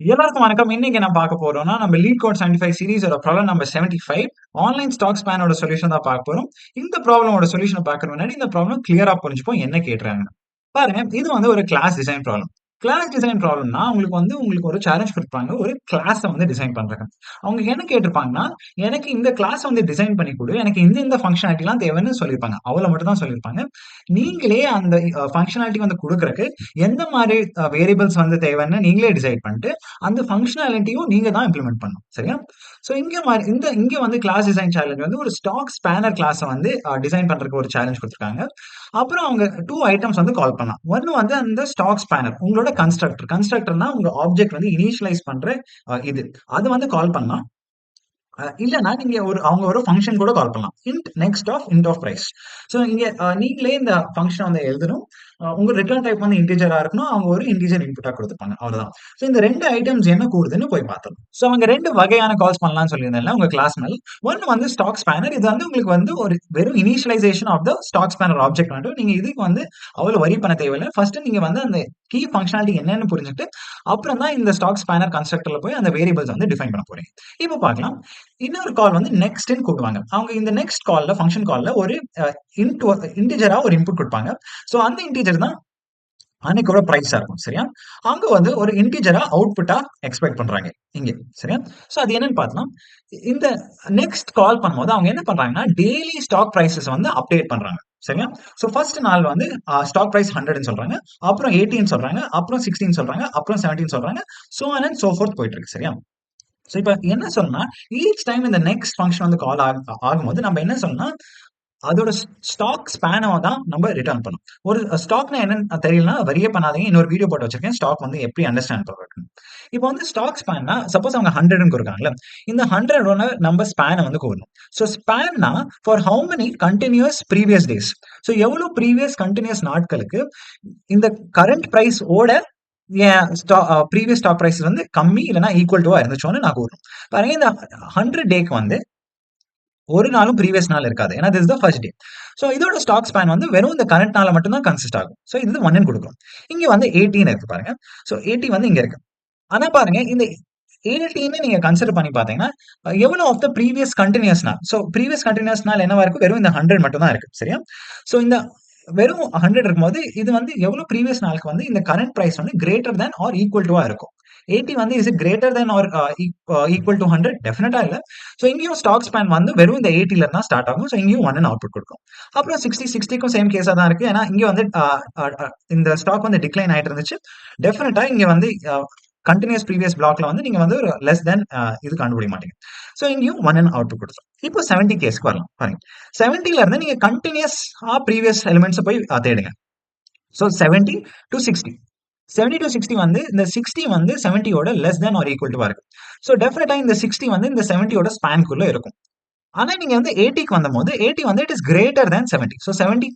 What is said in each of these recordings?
எல்லாருக்கும் வணக்கம். இன்னைக்கு நான் பார்க்க போறோம்னா, நம்ம லீட் கோட் 75 சீரிஸோட ப்ராப்ளம் நம்பர் 75 ஆன்லைன் ஸ்டாக் ஸ்பேனோட சொல்யூஷன் தான் பார்க்க போறோம். இந்த ப்ராப்ளமோட சொல்யூஷன பார்க்கற முன்னாடி இந்த ப்ராப்ளம் கிளியரா புரிஞ்சுப்போம் என்ன கேட்றாங்கன்னு. பாருங்க, இது வந்து ஒரு class design problem. Class design ப்ராப்ளம்னா, உங்களுக்கு ஒரு சேலஞ்ச் குடுப்பாங்க. ஒரு கிளாஸ வந்து டிசைன் பண்றதுக்கு. அவங்க என்ன கேட்டிருப்பாங்கன்னா, எனக்கு இந்த கிளாஸ வந்து டிசைன் பண்ணி குடு. எனக்கு இந்த ஃபங்ஷனாலிட்டிலாம் தேவைன்னு சொல்லியிருப்பாங்க. அவ்வளவு மட்டும் தான் சொல்லியிருப்பாங்க. நீங்களே அந்த ஃபங்ஷனாலிட்டி வந்து குடுக்குறக்கு எந்த மாரி வேரியபிள்ஸ் வந்து தேவைன்னு நீங்களே டிசைட் பண்ணிட்டு அந்த ஃபங்ஷனாலிட்டியும் நீங்க தான் இம்ப்ளிமெண்ட் பண்ணணும். சரியா? சோ இங்க வந்து கிளாஸ் டிசைன் சேலஞ்ச் வந்து ஒரு ஸ்டாக் ஸ்பேனர் கிளாஸ வந்து டிசைன் பண்றதுக்கு ஒரு சேலஞ்ச் குடுத்திருக்காங்க. அப்புறம் அவங்க 2 ஐட்டம்ஸ் வந்து கால் பண்ணலாம். ஒண்ணு வந்து அந்த ஸ்டாக் ஸ்பேனர். உங்களோட கன்ஸ்ட்ரக்டர். கன்ஸ்ட்ரக்டர்னா உங்க ஆப்ஜெக்ட் வந்து இனிஷியலைஸ் பண்ற இது. அது வந்து கால் பண்ணலாம். இல்லன்னா நீங்க அவங்க ஒரு ஃபங்ஷன் கூட கால் பண்ணலாம். int of price. சோ இங்க நீங்களே இந்த ஃபங்ஷன வந்து எழுதணும். உங்க ரிட்டர்ன் டைப் வந்து இன்டிஜரா இருக்கணும். அவங்க ஒரு இன்டிஜர் இன்புட்டா குடுத்துருப்பாங்க. அவ்வளவுதான். சோ இந்த 2 ஐட்டம்ஸ் என்ன கூடுதுன்னு போய் பார்த்துடலாம். சோ அவங்க 2 வகையான கால்ஸ் பண்ணலாம்னு சொல்லியிருந்தேன்ல உங்க கிளாஸ் மேல. ஒண்ணு வந்து ஸ்டாக் ஸ்பேனர். இது வந்து உங்களுக்கு வந்து ஒரு வெறும் initialization of the stock spanner object மட்டும். நீங்க இதுக்கு வந்து அவ்வளவு வரி பண்ண தேவையில்ல. ஃபர்ஸ்ட் நீங்க வந்து அந்த கீ ஃபங்ஷனாலிட்டி என்னன்னு புரிஞ்சுட்டு, அப்புறம் தான் இந்த ஸ்டாக் ஸ்பேனர் கன்ஸ்ட்ரக்டர்ல போய் அந்த வேரியபிள்ஸ் வந்து டிஃபைன் பண்ண போறீங்க. இப்ப பார்க்கலாம். இன்னொரு கால் வந்து நெக்ஸ்ட்ன்னு கூப்பிடுவாங்க. அவங்க இந்த நெக்ஸ்ட் கால்ல ஃபங்ஷன் கால்ல ஒரு இன்டிஜரா ஒரு இன்புட் குடுப்பாங்க. சோ அந்த இன்டிஜர் தான் அன்னைக்கோட பிரைஸா இருக்கும். சரியா? அங்க வந்து ஒரு இன்டிஜரா அவுட்புட்டா எக்ஸ்பெக்ட் பண்றாங்க இங்க. சரியா? சோ அது என்னன்னு பார்த்தோம்னா, இந்த நெக்ஸ்ட் கால் பண்ணும்போது அவங்க என்ன பண்றாங்கன்னா, டெய்லி ஸ்டாக் பிரைஸஸ் வந்து அப்டேட் பண்றாங்க. சரியா? சோ ஃபர்ஸ்ட் நாள் வந்து ஸ்டாக் பிரைஸ் 100ன்னு சொல்றாங்க. அப்புறம் 80ன்னு சொல்றாங்க. அப்புறம் 16 சொல்றாங்க. அப்புறம் 17 சொல்றாங்க. So on and so fourth போயிட்டு இருக்கு. சரியா? சோ இப்ப என்ன சொல்லணும்னா, ஈச் டைம் இந்த நெக்ஸ்ட் ஃபங்ஷன் வந்து கால் ஆகும்போது நம்ம என்ன சொல்லணும்னா, அதோட ஸ்டாக் ஸ்பேன தான் நம்ம ரிட்டர்ன் பண்ணணும். ஒரு ஸ்டாக்னா என்னன்னு தெரியலனா வரியே பண்ணாதீங்க. இன்னொரு வீடியோ போட்டு வச்சிருக்கேன். ஸ்டாக் வந்து எப்படி அண்டர்ஸ்டாண்ட் பண்றதுன்னு. இப்போ வந்து ஸ்டாக் ஸ்பேன்னா சப்போஸ் அவங்க 100ன்னு குடுக்குறாங்கல்ல. இந்த 100 நம்ம ஸ்பேன வந்து கூறணும். சோ ஸ்பேன்னா for how many continuous previous days. So எவ்வளவு பிரீவியஸ் கன்டினியூஸ் நாட்களுக்கு இந்த கரண்ட் பிரைஸ் ஓட ஏன் ப்ரீவியஸ் ஸ்டாக் பிரைஸ் வந்து கம்மி இல்லைன்னா ஈக்குவல் டுவா இருந்துச்சோன்னு நான் கூறும். பாருங்க இந்த 100 டேக்கு வந்து ஒரு நாளும் ப்ரீவியஸ் நாள் இருக்காது. ஏன்னா this the first day. So இதோட ஸ்டாக் ஸ்பேன் வந்து வெறும் இந்த கரண்ட் நாள்ல மட்டும் தான் கன்சிஸ்ட் ஆகும். சோ இது 1ன்னு குடுக்குறோம். இங்க வந்து 18 இருக்கு பாருங்க. சோ 80 வந்து இங்க இருக்கு. ஆனா பாருங்க இந்த 18 நீங்க கன்சிடர் பண்ணி பார்த்தீங்கன்னா, எவ்வளவு ஆஃப் த ப்ரீவியஸ் கன்டினியூஸ் நாள். சோ ப்ரீவியஸ் கன்டினியூஸ் நாள் என்னவா இருக்கு? வெறும் இந்த 100 மட்டும் தான் இருக்கு. சரியா? சோ இந்த வெறும் 100 இருக்கும்போது, இது வந்து எவ்வளவு ப்ரீவியஸ் நாளுக்கு வந்து இந்த கரண்ட் பிரைஸ் வந்து கிரேட்டர் தென் ஆர் ஈக்குவல் டூவா இருக்கும். 80 வந்து is it greater than or equal to 100? டெஃபினட்டா இல்ல. சோ இங்கேயும் ஸ்டாக் ஸ்பேன் வந்து வெறும் இந்த 80ல இருந்து தான் ஸ்டார்ட் ஆகும். சோ இங்கேயும் 1ன்னு அவுட்புட் குடுக்கும். அப்புறம் 60க்கும் சேம் கேஸா தான் இருக்கு. ஏன்னா இங்க வந்து இந்த ஸ்டாக் வந்து டிக்ளைன் ஆயிட்டு இருந்துச்சு. டெஃபினட்டா இங்க வந்து கன்டினியூஸ் ப்ரீவியஸ் பிளாக்ல வந்து நீங்க வந்து ஒரு லெஸ் தென் இது கண்டுபிடிக்க மாட்டீங்க. சோ இங்கேயும் 1ன்னு அவுட்புட் குடுத்துரும். இப்போ 70 கேஸ்க்கு வரலாம். பாருங்க. 70ல இருந்து நீங்க கன்டினியூஸா ப்ரீவியஸ் எலிமெண்ட்ஸ போய் தேடுங்க. So 70 to 60. 70 to 60 வந்து இந்த 60 வந்து 70 ஓட லெஸ் தென் ஆர் ஈக்குவல் டூவா இருக்கு. சோ டெஃபினட்டா இந்த 60 வந்து இந்த 70 ஓட ஸ்பான்க்குள்ள இருக்கும். ஆனா நீங்க வந்து 80க்கு வந்தம்போது 80 வந்து it is greater than 70. So 70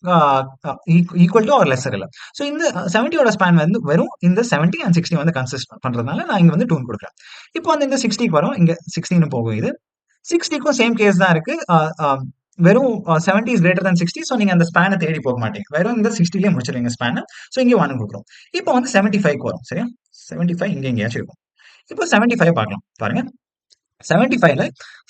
equal to or lesser இல்ல. சோ இந்த 70 ஓட ஸ்பான் வந்து வெறும் இந்த 70 அண்ட் 60 வந்து கன்சிஸ்ட் பண்றதுனால நான் இங்க வந்து 2ன்னு குடுக்குறேன். இப்போ வந்து இந்த 60க்கு வரும். இங்க 16ன்னு போகும் இது. 60க்கும் சேம் கேஸ் தான் இருக்கு. வெறும் 70 இஸ் கிரேட்டர் தென் 60. சோ நீங்க அந்த ஸ்பான தேடி போக மாட்டீங்க. வெறும் இந்த 60லயே முடிச்சிருவீங்க ஸ்பான. சோ இங்க 1 குடுக்குறோம். இப்போ வந்து 75க்கு வரும். சரியா? 75 இங்க எங்கேயாச்சும் இருக்கும். இப்போ 75 பார்க்கலாம். பாருங்க. 75ல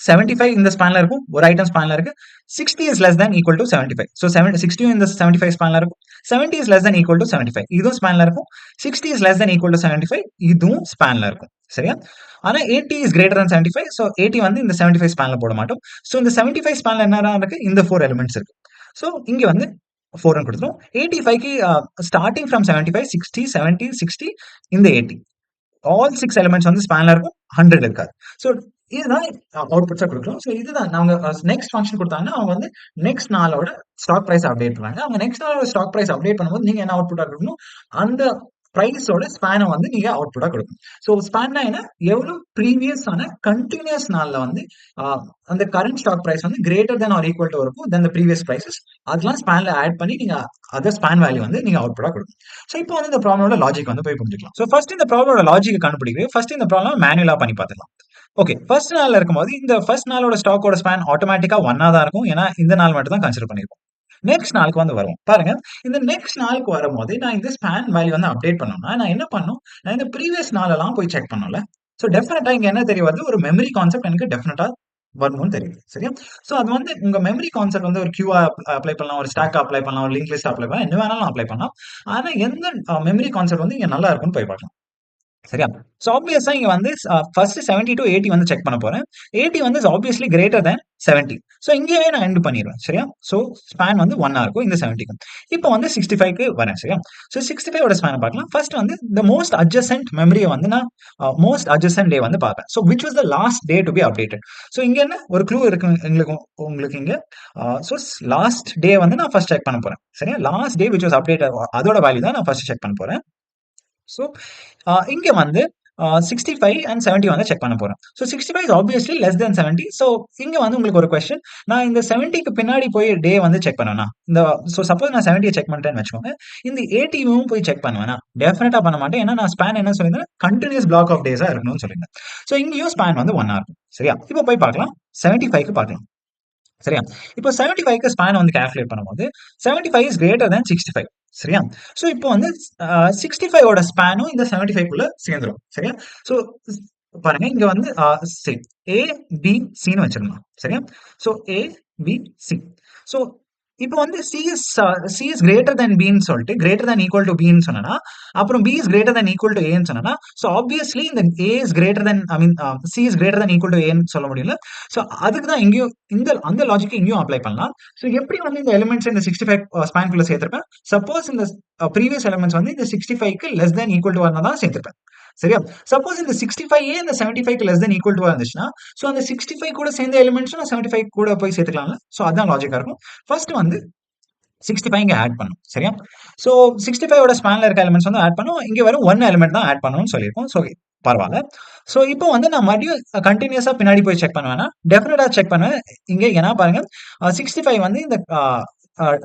75 இந்த ஸ்பான்ல இருக்கும். ஒரு ஐட்டம் ஸ்பான்ல இருக்கு. 60 is less than equal to 75. So 60யும் இந்த 75 ஸ்பான்ல இருக்கும். 70 is less than equal to 75. இதுவும் ஸ்பான்ல இருக்கும். 60 is less than equal to 75. இதுவும் ஸ்பான்ல இருக்கும். சரியா? ஆனா 80 இஸ் கிரேட்டர் தென் 75. சோ 80 வந்து இந்த 75 ஸ்பான்ல போட மாட்டோம். சோ இந்த 75 ஸ்பான்ல என்னடா இருக்கு? இந்த 4 எலிமெண்ட்ஸ் இருக்கு. சோ இங்க வந்து 4ன்னு குடுத்துரும். 85க்கு ஸ்டார்ட்டிங் ஃப்ரம் 75, 60, 70, 60 இந்த 80. ஆல் 6 எலிமெண்ட்ஸ் வந்து ஸ்பான்ல இருக்கும். 100 இருக்காது. சோ இதுதான் அவுட்புட்ஸா குடுக்குறோம். சோ இதுதான் அவங்க நெக்ஸ்ட் ஃபங்ஷன் குடுத்தாங்கன்னா, அவங்க வந்து நெக்ஸ்ட் நாளோட ஸ்டாக் பிரைஸ் அப்டேட் பண்றாங்க. அவங்க நெக்ஸ்ட் நாளோட ஸ்டாக் பிரைஸ் அப்டேட் பண்ணும்போது நீங்க என்ன அவுட்புட்டா குடுக்கணும்? அந்த பிரைஸோட ஸ்பான வந்து நீங்க அவுட்புட்டா குடுக்கணும். சோ ஸ்பான்னா என்ன? எவ்வளவு ப்ரீவியஸ் ஆன கன்டினியூஸ் நாள்ல வந்து அ அந்த கரண்ட் ஸ்டாக் பிரைஸ் வந்து greater than or equal to இருக்கும் தென் தி பிரீவியஸ் பிரைஸஸ். அதெல்லாம் ஸ்பான்ல ஆட் பண்ணி நீங்க அதர் ஸ்பான் வேல்யூ வந்து நீங்க அவுட்புட்டா குடுக்கணும். சோ இப்போ வந்து இந்த ப்ராப்ளமோட லாஜிக் வந்து போய் புரிஞ்சுக்கலாம். சோ ஃபர்ஸ்ட் இந்த ப்ராப்ளமோட லாஜிக்க கண்டுபிடிக்க ஃபர்ஸ்ட் இந்த ப்ராப்ளம் மேனுவலா பண்ணி பார்த்துக்கலாம். ஓகே. ஃபர்ஸ்ட் நாள்ல இருக்கும்போது இந்த ஃபர்ஸ்ட் நாளோட ஸ்டாக்கோட ஸ்பான் ஆட்டோமேட்டிக்கா 1ஆ தான் இருக்கும். ஏன்னா இந்த நாள் மட்டும் தான் கன்சிடர் பண்ணியிருக்கோம். நெக்ஸ்ட் நாளுக்கு வந்து வரும். பாருங்க, இந்த நெக்ஸ்ட் நாளுக்கு வரும்போது, நான் இந்த ஸ்பான் வேல்யூ வந்து அப்டேட் பண்ணணும்னா, நான் என்ன பண்ணணும்? நான் இந்த ப்ரீவியஸ் நாளெல்லாம் போய் செக் பண்ணணும்ல. ஸோ டெஃபினட்டா இங்க என்ன தெரிய வருது? ஒரு மெமரி கான்செப்ட் எனக்கு டெஃபினட்டா வரணும்னு தெரியுது. சரியா? ஸோ அது வந்து உங்க மெமரி கான்செப்ட் வந்து ஒரு கியூஆ அப்ளை பண்ணலாம், ஒரு ஸ்டாக் அப்ளை பண்ணலாம், ஒரு லிங்க் லிஸ்ட் அப்ளை பண்ணலாம், என்ன வேணாலும் அப்ளை பண்ணலாம். ஆனா எந்த மெமரி கான்செப்ட் வந்து இங்க நல்லா இருக்கும்னு போய் பார்க்கலாம். சரியா? சோ ஆப்வியஸா இங்க வந்து ஃபர்ஸ்ட் 70 டூ 80 வந்து செக் பண்ண போறேன். 80 வந்து is obviously greater than 70. So இங்கேயே நான் எண்ட் பண்ணிருவேன். சரியா? சோ ஸ்பான் வந்து 1 இருக்கும் இந்த 70க்கு. இப்போ வந்து 65க்கு வரேன். சரியா? சோ 65 ஓட ஸ்பான பார்க்கலாம். ஃபர்ஸ்ட் வந்து தி மோஸ்ட் அட்ஜசன்ட் மெமரிய வந்து நான் மோஸ்ட் அட்ஜசன்ட் டே வந்து பார்ப்பேன். So which was the last day to be updated. So இங்க என்ன ஒரு க்ளூ இருக்கு உங்களுக்கு இங்க. சோ லாஸ்ட் டே வந்து நான் ஃபர்ஸ்ட் செக் பண்ண போறேன். சரியா? Last day which was updated அதோட வேல்யூ தான் நான் ஃபர்ஸ்ட் செக் பண்ண போறேன். ஸோ, இங்க வந்து 65 அண்ட் 70 வந்து செக் பண்ண போறேன். So 65 is obviously less than 70. So இங்க வந்து உங்களுக்கு ஒரு கொஸ்டின். நான் இந்த 70க்கு பின்னாடி போய் டே வந்து செக் பண்ணுவேனா? சப்போஸ் நான் 70ய செக் பண்ணிட்டேன்னு வச்சுக்கோங்க. இந்த 80யும் போய் செக் பண்ணுவேனா? டெஃபினட்டா பண்ண மாட்டேன். ஏன்னா நான் ஸ்பான் என்ன சொல்லியிருந்தேன்? கன்டினியூஸ் பிளாக் ஆஃப் டேஸா இருக்கணும்னு சொல்லியிருந்தேன். ஸோ இங்கேயும் ஸ்பான் வந்து 1 இருக்கும். சரியா? இப்போ போய் பார்க்கலாம். 75க்கு பார்க்கலாம். சரியா? இப்போ 75க்கு ஸ்பான் வந்து கால்குலேட் பண்ணும்போது 75 இஸ் கிரேட்டர் தென் 65. சரியா? சோ இப்போ வந்து 65 ஓட ஸ்பானும் இந்த 75 க்குள்ள சேர்ந்துரும். சரியா? சோ பாருங்க இங்க வந்து சரி ஏ, பி, சின்னு வச்சிரலாம். சரியா? So A, B, C. So இப்போ வந்து சி இஸ் கிரேட்டர் தென் பின்னு சொல்லிட்டு கிரேட்டர் தென் ஈக்குவல் டு பின்னு சொன்னனா, அப்புறம் B is greater than equal to ஏன்னு சொன்னனா, சோ ஆப்வியஸ்லி இந்த A is greater than I mean C is greater than equal to ஏன்னு சொல்ல முடியல. சோ அதுக்கு தான் இங்கேயும் அந்த லாஜிக் இங்கேயும் அப்ளை பண்ணலாம். சோ எப்படி வந்து இந்த எலிமெண்ட்ஸ் இந்த 65 ஸ்பான் குள்ள சேர்த்திருப்பேன்? சப்போஸ் இந்த ப்ரீவியஸ் எலிமெண்ட்ஸ் வந்து இந்த 65க்கு லெஸ் தென் ஈக்குவல் டு தான் சேர்த்திருப்பேன். சரியா? சப்போஸ் இந்த 65 இந்த 75க்கு லெஸ் தென் ஈக்குவல் டு இருந்துச்சுன்னா, சோ அந்த 65 கூட சேர்ந்த எலிமெண்ட்ஸும் நான் 75 கூட போய் சேர்த்துக்கலாம்ல. சோ அதான் லாஜிக்கா இருக்கும். ஃபர்ஸ்ட் வந்து 65 இங்க ஆட் பண்ணும். சரியா? சோ 65 ஓட ஸ்பான்ல இருக்க எலிமெண்ட்ஸ் வந்து ஆட் பண்ணும். இங்க வெறும் 1 எலிமெண்ட் தான் ஆட் பண்ணணும்னு சொல்லியிருக்கோம். சோ பரவால்ல. சோ இப்போ வந்து நான் மறுபடியும் கன்டினியூஸா பின்னாடி போய் செக் பண்ணுவேன்னா, டெஃபினட்டா செக் பண்ணுவேன். இங்க ஏன்னா பாருங்க 65 வந்து இந்த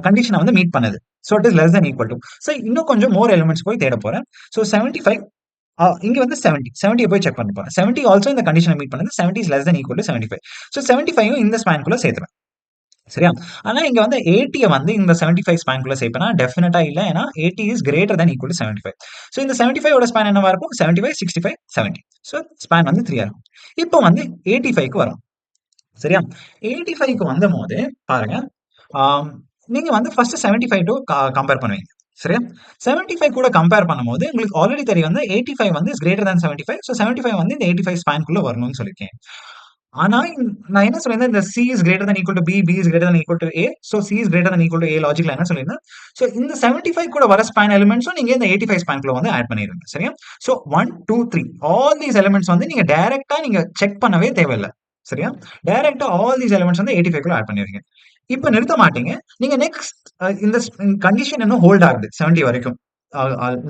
கண்டிஷன வந்து மீட் பண்ணுது. So it is less than equal to. So இன்னும் கொஞ்சம் மோர் எலிமெண்ட்ஸ் போய் தேட போறேன். சோ 75 இங்க வந்து 70. 70 போய் செக் பண்ண போறேன். 70 ஆல்சோ இந்த கண்டிஷன மீட் பண்ணுது. 70 is less than equal to 75. So 75யும் இந்த ஸ்பான் குள்ள சேர்த்துருவேன். சரியா? ஆனா இங்க வந்து 80ய வந்து இந்த 75 ஸ்பான் குள்ள சேர்ப்பேனா? டெஃபினட்டா இல்ல. ஏன்னா 80 is greater than equal to 75. So இந்த 75 ஓட ஸ்பான் என்னவா இருக்கும்? 75, 65, 70. சோ ஸ்பான் வந்து 3 இருக்கும். இப்போ வந்து 85க்கு வரும். சரியா? 85க்கு வந்தபோது பாருங்க, ஆம், நீங்க வந்து ஃபர்ஸ்ட் 75 டூ கம்பேர் பண்ணுவீங்க. சரியா? 75 கூட கம்பேர் பண்ணும்போது உங்களுக்கு ஆல்ரெடி தெரியும் வந்து 85 வந்து இஸ் கிரேட்டர் தென் 75. சோ 75 வந்து இந்த 85 ஸ்பான் குள்ள வரணும்னு சொல்லியிருக்கேன். ஆனா, நான் என்ன சொல்லியிருந்தேன், இந்த C is greater than equal to B, B is greater than equal to A. So C is greater than equal to A லாஜிக்ல என்ன சொல்லியிருந்தேன். சோ இந்த 75 கூட வர ஸ்பான் எலிமெண்ட்ஸும் நீங்க இந்த 85 ஸ்பான்குள்ள வந்து ஆட் பண்ணிருங்க. சரியா? சோ 1, 2, 3 ஆல் தீஸ் எலிமெண்ட்ஸ் வந்து நீங்க டைரக்ட்டா நீங்க செக் பண்ணவே தேவையில்ல. சரியா? டைரக்ட்டா ஆல் தீஸ் எலிமெண்ட்ஸ் வந்து 85 குள்ள ஆட் பண்ணிருங்க. இப்ப நிறுத்த மாட்டீங்க. நீங்க நெக்ஸ்ட் இந்த கண்டிஷன் இன்னும் ஹோல்ட் ஆகுது 70 வரைக்கும்.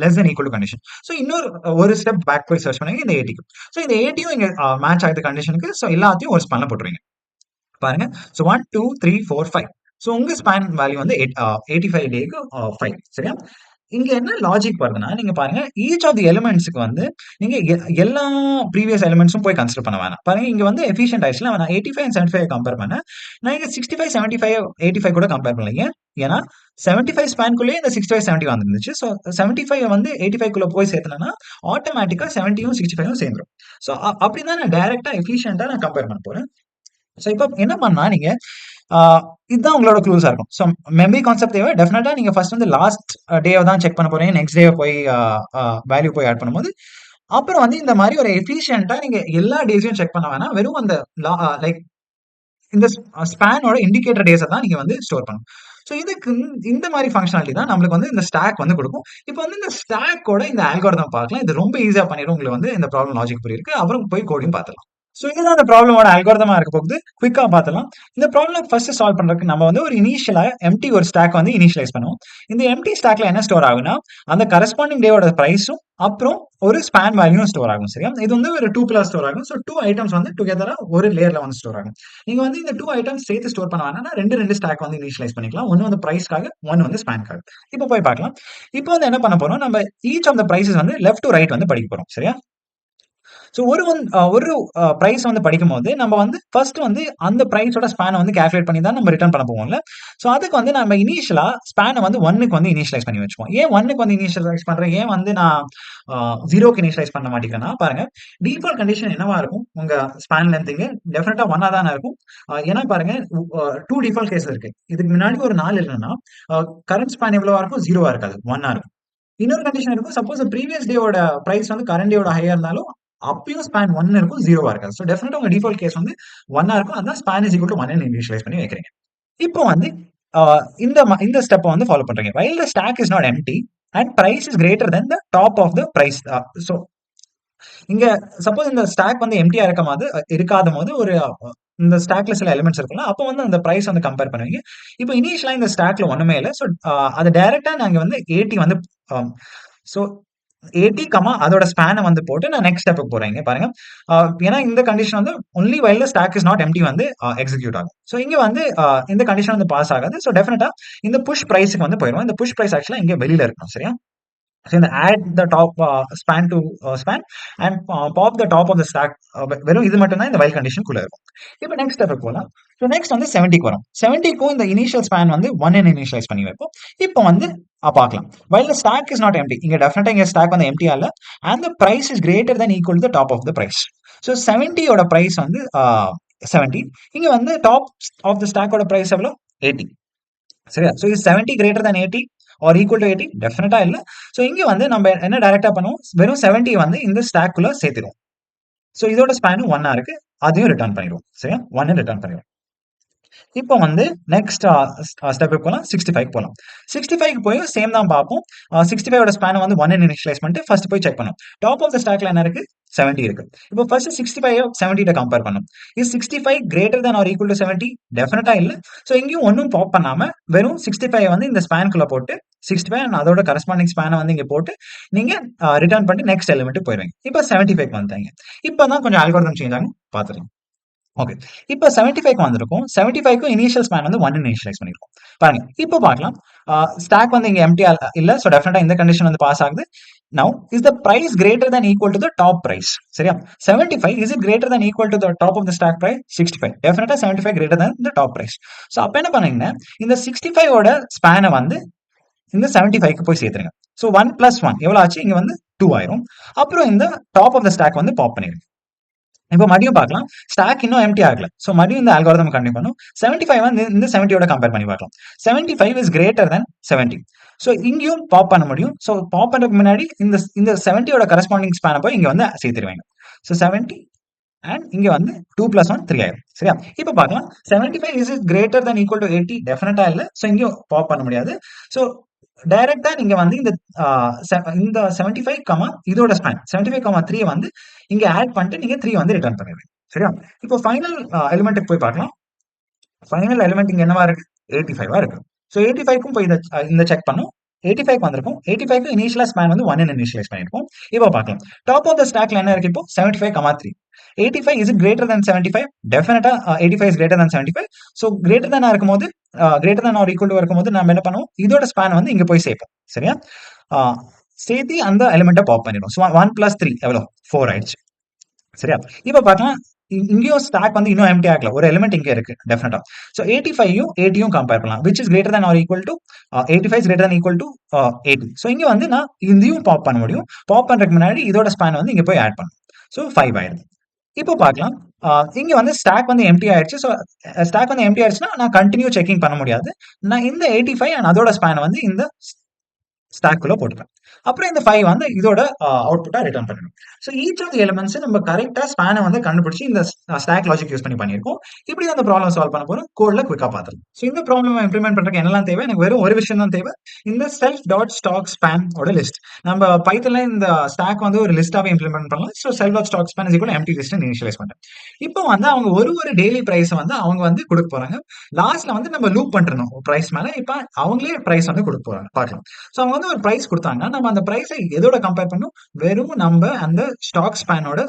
Less than equal to condition. So இன்னொரு ஒரு ஸ்டெப் பேக் போய் சர்ச் பண்ணுங்க இந்த 80க்கு. சோ இந்த 80யும் இங்க மேட்ச் ஆகுது கண்டிஷனுக்கு. சோ எல்லாத்தையும் ஒரு ஸ்பான்ல போட்டுருவீங்க. பாருங்க. சோ 1, 2, 3, 4, 5. சோ உங்க ஸ்பான் வேல்யூ வந்து 85 டேக்கு 5. சரியா? இங்க என்ன லாஜிக் வருதுன்னா, நீங்க பாருங்க ஈச் ஆஃப் தி எலிமெண்ட்ஸ்க்கு வந்து நீங்க எல்லா ப்ரீவியஸ் எலிமெண்ட்ஸும் போய் கன்சிடர் பண்ண வேணாம். பாருங்க இங்க வந்து எஃபிஷியன்ட் ஆயிடுச்சுல. நான் 85 அண்ட் 75 கம்பேர் பண்ணேன். நான் இங்க 65, 75, 85 கூட கம்பேர் பண்ணலைங்க. ஏன்னா 75 ஸ்பான்குள்ளேயே இந்த 65, 70 வந்துருந்துச்சு. சோ 75 வந்து 85 குள்ள போய் சேர்த்தனா ஆட்டோமேட்டிக்கா 70யும் 65யும் சேர்ந்துரும். சோ அப்படிதான் நான் டைரக்ட்டா எஃபிஷியன்ட்டா நான் கம்பேர் பண்ண போறேன். சோ இப்போ என்ன பண்ணா நீங்க ஆ இதுதான் உங்களோட க்ளூஸா இருக்கும். சோ மெமரி கான்செப்ட் தேவை. டெஃபினட்டா நீங்க ஃபர்ஸ்ட் வந்து லாஸ்ட் டேவ தான் செக் பண்ண போறீங்க. நெக்ஸ்ட் டே போய் வேல்யூ போய் ஆட் பண்ணும்போது, அப்புறம் வந்து இந்த மாரி ஒரு எஃபிஷியன்ட்டா நீங்க எல்லா டேஸையும் செக் பண்ண வேணாம். வெறும் அந்த லைக் இந்த ஸ்பானோட இண்டிகேட்டர் டேஸ தான் நீங்க வந்து ஸ்டோர் பண்ணணும். சோ இதுக்கு இந்த மாரி ஃபங்ஷனாலிட்டி தான் நம்மளுக்கு வந்து இந்த ஸ்டாக் வந்து குடுக்கும். இப்போ வந்து இந்த ஸ்டாக்கோட இந்த அல்காரிதம் பார்க்கலாம். இது ரொம்ப ஈஸியா பண்ணிரும். உங்களுக்கு வந்து இந்த ப்ராப்ளம் லாஜிக் புரியிருக்கு. அப்புறம் போய் கோடிங் பார்த்துடலாம். சோ இதுதான் அந்த ப்ராப்ளமோட அல்காரிதமா இருக்க போகுது. குயிக்கா பார்த்துடலாம். இந்த ப்ராப்ளம் ஃபர்ஸ்ட் சால்வ் பண்றதுக்கு நம்ம வந்து ஒரு இனிஷியலா எம்ப்டி ஒரு ஸ்டாக் வந்து இனிஷியலைஸ் பண்ணுவோம். இந்த எம்ப்டி ஸ்டாக்ல என்ன ஸ்டோர் ஆகும்னா, அந்த கரஸ்பாண்டிங் டேவோட பிரைஸும் அப்புறம் ஒரு ஸ்பான் வேல்யூவும் ஸ்டோர் ஆகும். சரியா? இது வந்து ஒரு டூப்லா ஸ்டோர் ஆகும். சோ 2 ஐட்டம்ஸ் வந்து டுகெதரா ஒரு லேயர்ல வந்து ஸ்டோர் ஆகும். நீங்க வந்து இந்த 2 ஐட்டம்ஸ் சேர்த்து ஸ்டோர் பண்ண வேணாம்னா 2 ஸ்டாக் வந்து இனிஷியலைஸ் பண்ணிக்கலாம். ஒன்னு வந்து பிரைஸ்க்காக, ஒன்னு வந்து ஸ்பான்க்காக. இப்போ போய் பார்க்கலாம். இப்போ வந்து என்ன பண்ண போறோம்? நம்ம ஈச் ஆஃப் த பிரைஸஸ் வந்து லெஃப்ட் டு ரைட் வந்து படிக்க போறோம். சரியா? ஸோ ஒரு பிரைஸ் வந்து படிக்கும்போது நம்ம வந்து ஃபர்ஸ்ட் வந்து அந்த பிரைஸோட ஸ்பேனை வந்து கால்குலேட் பண்ணி தான் நம்ம ரிட்டர்ன் பண்ண போவோம்ல. ஸோ அதுக்கு வந்து நம்ம இனிஷியலா ஸ்பேனை வந்து 1க்கு வந்து இனிஷியலைஸ் பண்ணி வச்சுப்போம். ஏன் 1க்கு வந்து இனிஷியலைஸ் பண்றேன்? ஏன் வந்து நான் 0க்கு இனிஷியலைஸ் பண்ண மாட்டேங்கிறேன்னா, பாருங்க டிஃபால்ட் கண்டிஷன் என்னவா இருக்கும்? உங்க ஸ்பேன் லென்த்துங்க டெஃபினட்டா 1ஆ தானே இருக்கும். ஏன்னா பாருங்க 2 டிஃபால்ட் கேஸ் இருக்கு. இதுக்கு முன்னாடி ஒரு 4 இல்லன்னா கரண்ட் ஸ்பேன் எவ்வளவா இருக்கும்? 0வா இருக்காது. 1ஆ இருக்கும். இன்னொரு கண்டிஷன் இருக்கும். சப்போஸ் ப்ரீவியஸ் டேவோட பிரைஸ் வந்து கரண்ட் டேவோட ஹையா இருந்தாலும் அப்பயும் ஸ்பான் 1 இருக்கும், 0வா இருக்காது. ஸோ டெஃபினட்டா உங்க டிஃபால்ட் கேஸ் வந்து 1ஆ இருக்கும். அதான் ஸ்பான் இஸ் ஈக்குவல் டூ 1 ன்னு இனிஷியலைஸ் பண்ணி வைக்கிறீங்க. இப்போ வந்து அ இந்த ஸ்டெப்ப வந்து ஃபாலோ பண்றீங்க. While the stack is not empty and price is greater than the top of the price. So இங்க சப்போஸ் இந்த ஸ்டாக் வந்து எம்ப்டியா இருக்காதபோது ஒரு இந்த ஸ்டாக்ல சில எலிமெண்ட்ஸ் இருக்கும்ல. அப்போ வந்து அந்த பிரைஸ் வந்து கம்பேர் பண்ணுவீங்க. இப்போ இனிஷியலா இந்த ஸ்டாக்ல ஒண்ணுமே இல்ல. சோ அது டைரக்ட்டா நாங்க வந்து 80 வந்து சோ 80, அதோட ஸ்பேன வந்து போட்டு நான் நெக்ஸ்ட் ஸ்டெப்க்கு போறேன். இங்க பாருங்க. ஏன்னா இந்த கண்டிஷன் வந்து only while the stack is not empty வந்து எக்ஸிக்யூட் ஆகும். சோ இங்க வந்து இந்த கண்டிஷன் வந்து பாஸ் ஆகாது. சோ டெஃபினட்டா இந்த புஷ் பிரைஸ்க்கு வந்து போயிரும். இந்த புஷ் பிரைஸ் ஆக்சுவலா இங்க வெளியில இருக்கணும். சரியா? So இந்த add the top span to span and pop the top of the stack வெறும் இது மட்டும் தான் இந்த while condition குள்ள இருக்கும். இப்போ நெக்ஸ்ட் ஸ்டெப் போலாம். ஸோ நெக்ஸ்ட் வந்து 70க்கு வரும். 70க்கும் இந்த இனிஷியல் ஸ்பேன் வந்து 1 ன்னு இனிஷியலைஸ் பண்ணி வைப்போம். இப்போ வந்து பார்க்கலாம். while the stack is not empty இங்க டெஃபினட்டா இங்க ஸ்டாக் வந்து எம்டியா இல்ல and the price is greater than equal to the top of the price. So 70 ஓட பிரைஸ் வந்து 70. இங்க வந்து டாப் ஆஃப் த ஸ்டாக் ஓட பிரைஸ் எவ்வளவு? 80. சரியா? So is 70 greater than 80 or equal to 80? டெஃபினட்டா இல்ல. ஸோ இங்க வந்து நம்ம என்ன டைரக்டா பண்ணுவோம்? வெறும் 70 வந்து இந்த ஸ்டாக்குள்ள சேர்த்திடுவோம். ஸோ இதோட ஸ்பேனும் 1ஆ இருக்கு. அதையும் ரிட்டர்ன் பண்ணிடுவோம். சரியா? 1 ரிட்டர்ன் பண்ணிடுவோம். இப்போ வந்து நெக்ஸ்ட் ஸ்டெப்புக்கு போலாம். 65க்கு போலாம். 65க்கு போய் சேம் தான் பார்ப்போம். 65 ஓட ஸ்பேனை வந்து 1 ன்னு இனிஷியலைஸ் பண்ணிட்டு ஃபர்ஸ்ட் போய் செக் பண்ணும். டாப் ஆஃப் த ஸ்டாக்ல என்ன இருக்கு? 70 இருக்கு. இப்போ ஃபர்ஸ்ட் 65 70 கம்பேர் பண்ணும். Is 65 greater than or equal to 70? டெஃபினட்டா இல்ல. ஸோ இங்கேயும் ஒன்றும் பாப் பண்ணாம வெறும் 65 வந்து இந்த ஸ்பேனுக்குள்ள போட்டு 65 and அதோட கரஸ்பாண்டிங் ஸ்பேனை வந்து இங்க போட்டு நீங்க ரிட்டர்ன் பண்ணி நெக்ஸ்ட் எலிமெண்ட் போயிருவீங்க. இப்போ 75 வந்துட்டாங்க. இப்பதான் கொஞ்சம் அல்காரிதம் சேஞ்ச் ஆகும் பாத்துருங்க. ஓகே. இப்போ 75க்கு வந்திருக்கும். 75க்கும் இனிஷியல் ஸ்பேன் வந்து 1 இனிஷியலைஸ் பண்ணிருக்கோம். பாருங்க. இப்போ பார்க்கலாம். ஸ்டாக் வந்து இங்க எம்ப்டியா இல்ல. சோ டெஃபினட்டா இந்த கண்டிஷன் வந்து பாஸ் ஆகுது. Now is the price greater than equal to the top price? சரியா? 75 is it greater than equal to the top of the stack price? 65. டெஃபினட்டா 75 greater than the top price. So அப்ப என்ன பண்ணீங்கன்னா இந்த 65 ஓட ஸ்பேனை வந்து இந்த 75க்கு போய் சேர்த்துருங்க. சோ 1 + 1 எவ்வளவு ஆச்சு? இங்க வந்து 2 ஆயிரும். அப்புறம் இந்த டாப் ஆஃப் த ஸ்டாக் வந்து பாப் பண்ணிருங்க. இப்போ மறுபடியும் பார்க்கலாம். ஸ்டாக் இன்னும் எம்ப்டி ஆகல. சோ மறுபடியும் இந்த அல்காரிதம் கண்டினியூ பண்ணும். 75 வந்து இந்த 70 ஓட கம்பேர் பண்ணி பார்க்கலாம். 75 இஸ் கிரேட்டர் than 70. சோ இங்கேயும் பாப் பண்ண முடியும். சோ பாப் பண்றதுக்கு முன்னாடி இந்த 70 ஓட கரஸ்பாண்டிங் ஸ்பேனை போய் இங்க வந்து சேர்த்துருவாங்க. சோ 70 அண்ட் இங்க வந்து 2 + 1 3 ஆயிரும். சரியா? இப்போ பார்க்கலாம். 75 is it greater than equal to 80? டெஃபினட்டா இல்ல. சோ இங்கேயும் பாப் பண்ண முடியாது. சோ டைரக்டா நீங்க வந்து இந்த 75, இதோட ஸ்பேன் 75, 3 வந்து இங்க ஆட் பண்ணிட்டு நீங்க 3 வந்து ரிட்டர்ன் பண்ணிடுவீங்க. சரியா? இப்போ ஃபைனல் எலிமெண்ட்டுக்கு போய் பார்க்கலாம். ஃபைனல் எலிமெண்ட் இங்க என்னவா இருக்கு? 85ஆ இருக்கு. சோ 85க்கும் போய் இந்த செக் பண்ணும். 85க்கு வந்திருக்கும். 85க்கு இனிஷியலா ஸ்பேன் வந்து 1 ன்னு இனிஷியலைஸ் பண்ணிருக்கோம். இப்போ பார்க்கலாம். டாப் ஆஃப் த ஸ்டாக்ல என்ன இருக்கு இப்போ? 75, 3. 85 இஸ் இட் கிரேட்டர் than 75? டெஃபினட்டா 85 is greater than 75. So greater than இருக்கும்போது greater than or equal to இருக்கும்போது நம்ம என்ன பண்ணுவோம்? இதோட ஸ்பேன் வந்து இங்க போய் சேர்ப்போம். சரியா? சேர்த்து அந்த எலிமெண்ட்ட பாப் பண்ணிடுவோம். சோ 1 + 3 எவ்வளவு? 4 ஆயிடுச்சு. சரியா? இப்போ பார்க்கலாம். இங்கேயும் ஸ்டாக் வந்து இன்னும் எம்ப்டி ஆகல. ஒரு எலிமெண்ட் இங்க இருக்கு டெஃபினட்டா. சோ 85யும் 80யும் கம்பேர் பண்ணலாம். which is greater than or equal to 85 is greater than equal to 80. So இங்க வந்து நான் இதையும் பாப் பண்ண முடியும். பாப் பண்றதுக்கு முன்னாடி இதோட ஸ்பேன் வந்து இங்க போய் ஆட் பண்ணணும். சோ 5 ஆயிடுது. இப்போ பார்க்கலாம். இங்க வந்து ஸ்டாக் வந்து எம்ப்டி ஆயிடுச்சு. சோ ஸ்டாக் வந்து எம்ப்டி ஆயிடுச்சுன்னா நான் கண்டினியூ செக்கிங் பண்ண முடியாது. நான் இந்த 85 அண்ட் அதோட ஸ்பேன் வந்து இந்த ஸ்டாக்குள்ள போட்டுப்பேன். அப்புறம் இந்த 5 வந்து இதோட அவுட்புட்டா ரிட்டர்ன் பண்ணிடும். So each of the elements நம்ம கரெக்ட்டா ஸ்பேனை வந்து கண்டுபிடிச்சு இந்த ஸ்டாக் லாஜிக் யூஸ் பண்ணி பண்ணியிருக்கோம். இப்படி தான் அந்த ப்ராப்ளம் சால்வ் பண்ண போறோம். கோட்ல குயிக்கா பார்த்துடலாம். சோ இந்த ப்ராப்ளம் இம்ப்ளிமெண்ட் பண்றதுக்கு என்னெல்லாம் தேவை? எனக்கு வெறும் ஒரு விஷயம் தான் தேவை. இந்த செல்ஃப் டாட் ஸ்டாக் ஸ்பேன் ஓட லிஸ்ட். நம்ம பைத்தன்ல இந்த ஸ்டாக் வந்து ஒரு லிஸ்டாவே இம்ப்ளிமெண்ட் பண்ணலாம். So self dot stack span is equal empty list initialize பண்றேன். இப்போ வந்து அவங்க ஒரு டெய்லி பிரைஸ் வந்து அவங்க வந்து கொடுக்க போறாங்க. லாஸ்ட்ல வந்து நம்ம லூப் பண்ணிருந்தோம் பிரைஸ் மேல. இப்ப அவங்களே பிரைஸ் வந்து கொடுக்க போறாங்க. பார்க்கலாம். சோ அவங்க வந்து ஒரு பிரைஸ் கொடுத்தாங்கன்னா நம்ம அந்த பிரைஸை எதோட கம்பேர் பண்ணும்? வெறும் நம்ம அந்த ஸ்டாக் ஸ்பேனோட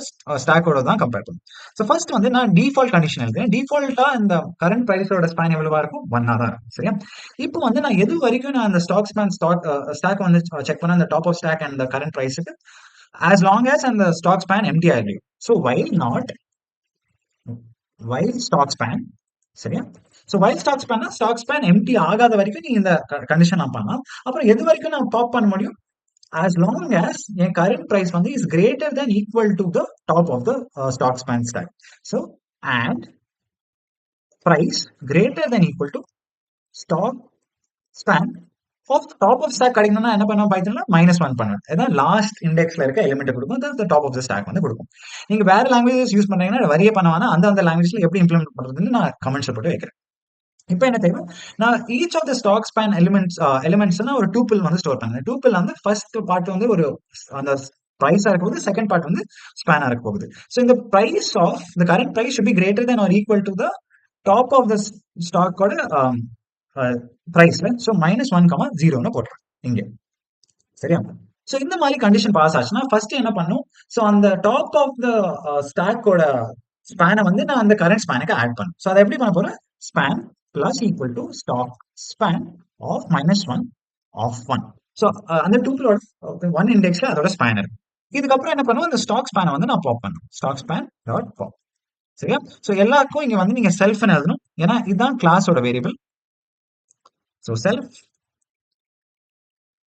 ஸ்டாக்கோட தான் கம்பேர் பண்ணும். சோ ஃபர்ஸ்ட் வந்து நான் டிஃபால்ட் கண்டிஷன் எழுதுறேன். டிஃபால்ட்டா இந்த கரண்ட் பிரைஸோட ஸ்பேன் எவ்வளவா இருக்கும்? 1ஆ தான் இருக்கும். சரியா? இப்போ வந்து நான் எது வரைக்கும் நான் அந்த ஸ்டாக் வந்து செக் பண்ண அந்த top of stack and current பிரைஸுக்கு as long as அந்த ஸ்டாக் ஸ்பேன் எம்டி ஆகலையும். ஸோ while ஸ்டாக் ஸ்பேன், சரியா? So while stack span empty ஆகாத வரைக்கும் நீங்க இந்த கண்டிஷன் நான் பண்ணலாம். அப்புறம் எது வரைக்கும் நான் டாப் பண்ண முடியும்? as long as என் current price வந்து is greater than equal to the top of the stock span stack. So and price greater than equal to stock span of top of stack கிடைக்கணும்னா என்ன பண்ணணும் பைத்தன்ல -1 பண்ணணும். அதான் last இண்டெக்ஸ்ல இருக்க element கொடுக்கும். அதான் top of the stock வந்து கொடுக்கும். நீங்க வேற லாங்குவேஜஸ் யூஸ் பண்றீங்கன்னா வரியே பண்ண வேணாம். அந்த லாங்குவேஜ்ல எப்படி இம்ப்ளிமெண்ட் பண்றதுன்னு நான் கமெண்ட்ஸ்ல போட்டு வைக்கிறேன். இப்போ என்ன தெரியும், நான் each of the stack span elements ஒரு டூப்பிள் வந்து ஸ்டோர் பண்ணேன். டூப்பிள் வந்து ஃபர்ஸ்ட் பார்ட் வந்து ஒரு அந்த பிரைஸா இருக்க போகுது, செகண்ட் பார்ட் வந்து ஸ்பேனா இருக்க போகுது. ஸோ இந்த price of the current price should be greater than or equal to the top of the ஸ்டாக்கோட பிரைஸ்ல. ஸோ -1,0ன்னு போட்டுறேன் இங்க, சரியா? ஸோ இந்த மாதிரி கண்டிஷன் பாஸ் ஆச்சுன்னா ஃபர்ஸ்ட் என்ன பண்ணும், ஸோ அந்த டாப் ஆஃப் த ஸ்டாக்கோட ஸ்பேனை வந்து நான் அந்த கரண்ட் ஸ்பேனுக்கு ஆட் பண்ணும். ஸோ அதை எப்படி பண்ண போறேன், span plus equal to stack span of -1 of 1. ஸோ அந்த டூப்பிளோட 1 இண்டெக்ஸ்ல அதோட ஸ்பேன் இருக்கு. இதுக்கப்புறம் என்ன பண்ணுவோம், இந்த ஸ்டாக் ஸ்பேனை வந்து நான் பாப் பண்ணும், ஸ்டாக் ஸ்பேன் டாட் பாப், சரியா? ஸோ எல்லாருக்கும் இங்க வந்து நீங்க செல்ஃப்னு எழுதணும், ஏன்னா இதுதான் கிளாஸோட வேரியபிள். ஸோ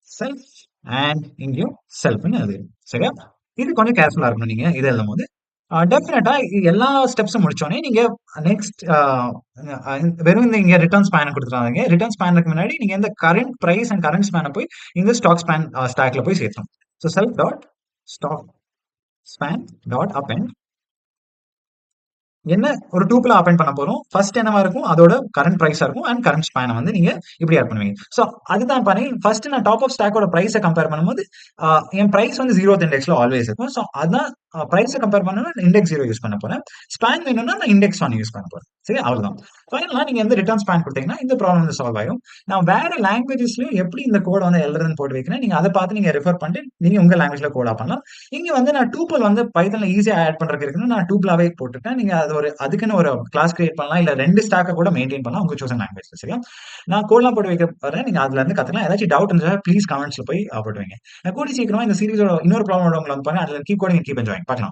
செல்ஃப் அண்ட் இங்கேயும் செல்ஃப்னு எழுதுறோம், சரியா? இது கொஞ்சம் கேர்ஃபுல்லா இருக்கணும் நீங்க இது எழுதும் போது. டெஃபினட்டா எல்லா ஸ்டெப்ஸும் முடிச்சோடனே நீங்க நெக்ஸ்ட் வெறும் இந்த இங்க ரிட்டர்ன் ஸ்பேன் கொடுத்துறாங்க. ரிட்டர்ன் ஸ்பேனுக்கு முன்னாடி நீங்க இந்த கரண்ட் பிரைஸ் அண்ட் கரண்ட் ஸ்பேனை போய் இந்த ஸ்டாக் ஸ்பேன் ஸ்டாக்ல போய் சேர்த்தணும். So self dot stack span dot append என்ன ஒரு டூப்பிள் அப்பெண்ட் பண்ண போறோம். ஃபர்ஸ்ட் என்னவா இருக்கும், அதோட கரண்ட் பிரைஸா இருக்கும் அண்ட் கரண்ட் ஸ்பேனை வந்து நீங்க இப்படி ஆட் பண்ணுவீங்க. ஸோ அதுதான் பண்ணி ஃபர்ஸ்ட் நான் டாப் ஆஃப் ஸ்டாக்கோட பிரைஸை கம்பேர் பண்ணும்போது என் பிரைஸ் வந்து 0th இண்டெக்ஸ்ல ஆல்வேஸ் இருக்கும். ஸோ அதான் பிரைஸை கம்பேர் பண்ணணும்னா இண்டெக்ஸ் 0 யூஸ் பண்ண போறேன். ஸ்பேன் வேணும்னா நான் இண்டெக்ஸ் 1 யூஸ் பண்ண போறேன், சரி? அவ்வளவுதான். ஃபைனலா நீங்க எந்த ரிட்டர்ன் ஸ்பேன் கொடுத்தீங்கன்னா இந்த ப்ராப்ளம் வந்து சால்வ் ஆகும். நான் வேற லாங்குவேஜஸ்லயும் எப்படி இந்த கோட் வந்து எழுதுறதுன்னு போட்டு வைக்கிறேன். நீங்க அதை பார்த்து நீங்க ரெஃபர் பண்ணிட்டு நீங்க உங்க லாங்குவேஜ்ல கோடா பண்ணலாம். இங்க வந்து நான் டூப்பிள் வந்து பைத்தன்ல ஈஸியா ஆட் பண்றதுக்கு இருக்குன்னு நான் டூப்பிளாவே போட்டுட்டேன். நீங்க அது ஒரு அதுக்குன்னு ஒரு கிளாஸ் கிரியேட் பண்ணலாம், இல்ல 2 ஸ்டாக்க கூட மெயின்டைன் பண்ணலாம் உங்க சூசன் லாங்குவேஜ்ல, சரியா? நான் கோட்லாம் போட்டு வைக்க போறேன், நீங்க அதுல இருந்து கத்துக்கலாம். ஏதாச்சும் டவுட் இருந்தா ப்ளீஸ் கமெண்ட்ஸ்ல போய் போட்டு வைங்க. நான் கூடி சீக்கிரமா இந்த சீரிஸோட இன்னொரு ப்ராப்ளம் உங்களை வந்து பாருங்க. அதுல கீப் கோடிங் கீப் என்ஜாயிங் பார்க்கலாம்.